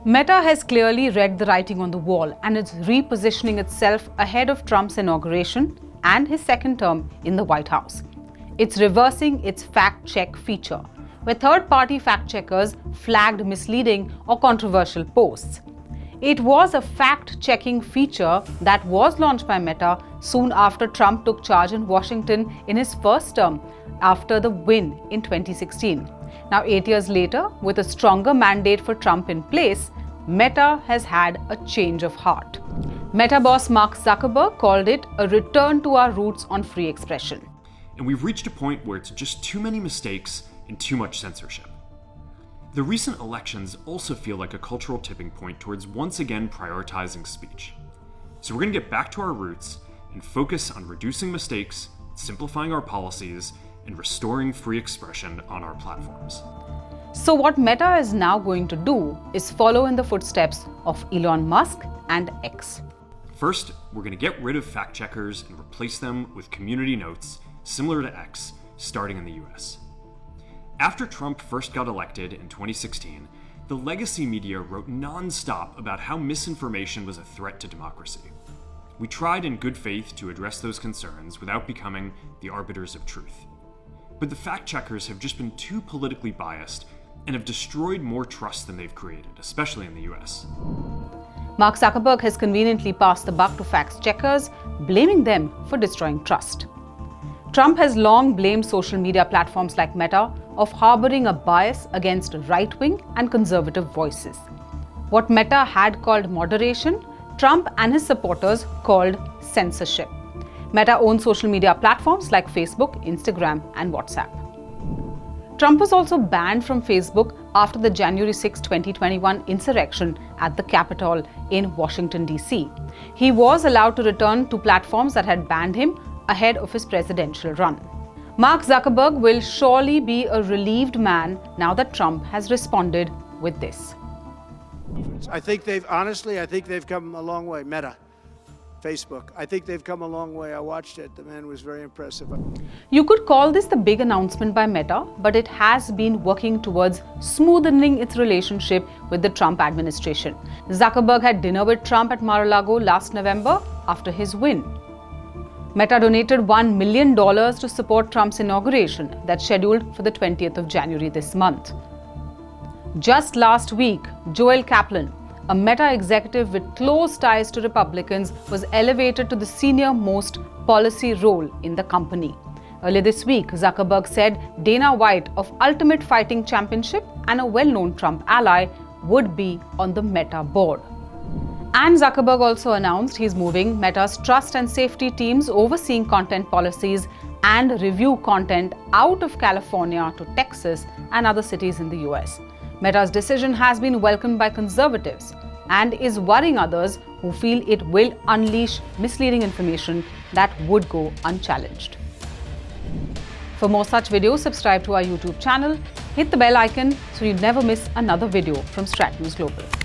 Meta has clearly read the writing on the wall and is repositioning itself ahead of Trump's inauguration and his second term in the White House. It's reversing its fact-check feature, where third-party fact-checkers flagged misleading or controversial posts. It was a fact-checking feature that was launched by Meta soon after Trump took charge in Washington in his first term after the win in 2016. Now, 8 years later, with a stronger mandate for Trump in place, Meta has had a change of heart. Meta boss Mark Zuckerberg called it a return to our roots on free expression. And we've reached a point where it's just too many mistakes and too much censorship. The recent elections also feel like a cultural tipping point towards once again prioritizing speech. So we're going to get back to our roots and focus on reducing mistakes, simplifying our policies, and restoring free expression on our platforms. So what Meta is now going to do is follow in the footsteps of Elon Musk and X. First, we're going to get rid of fact checkers and replace them with community notes similar to X, starting in the US. After Trump first got elected in 2016, the legacy media wrote non-stop about how misinformation was a threat to democracy. We tried in good faith to address those concerns without becoming the arbiters of truth. But the fact-checkers have just been too politically biased and have destroyed more trust than they've created, especially in the US. Mark Zuckerberg has conveniently passed the buck to fact-checkers, blaming them for destroying trust. Trump has long blamed social media platforms like Meta of harboring a bias against right-wing and conservative voices. What Meta had called moderation, Trump and his supporters called censorship. Meta owns social media platforms like Facebook, Instagram, and WhatsApp. Trump was also banned from Facebook after the January 6, 2021 insurrection at the Capitol in Washington, D.C. He was allowed to return to platforms that had banned him ahead of his presidential run. Mark Zuckerberg will surely be a relieved man now that Trump has responded with this. I think they've come a long way. Meta, Facebook, I think they've come a long way. I watched it. The man was very impressive. You could call this the big announcement by Meta, but it has been working towards smoothening its relationship with the Trump administration. Zuckerberg had dinner with Trump at Mar-a-Lago last November after his win. Meta donated $1 million to support Trump's inauguration that's scheduled for the 20th of January this month. Just last week, Joel Kaplan, a Meta executive with close ties to Republicans, was elevated to the senior-most policy role in the company. Earlier this week, Zuckerberg said Dana White of Ultimate Fighting Championship and a well-known Trump ally would be on the Meta board. And Zuckerberg also announced he's moving Meta's trust and safety teams overseeing content policies and review content out of California to Texas and other cities in the US. Meta's decision has been welcomed by conservatives and is worrying others who feel it will unleash misleading information that would go unchallenged. For more such videos, subscribe to our YouTube channel, hit the bell icon so you never miss another video from StratNewsGlobal.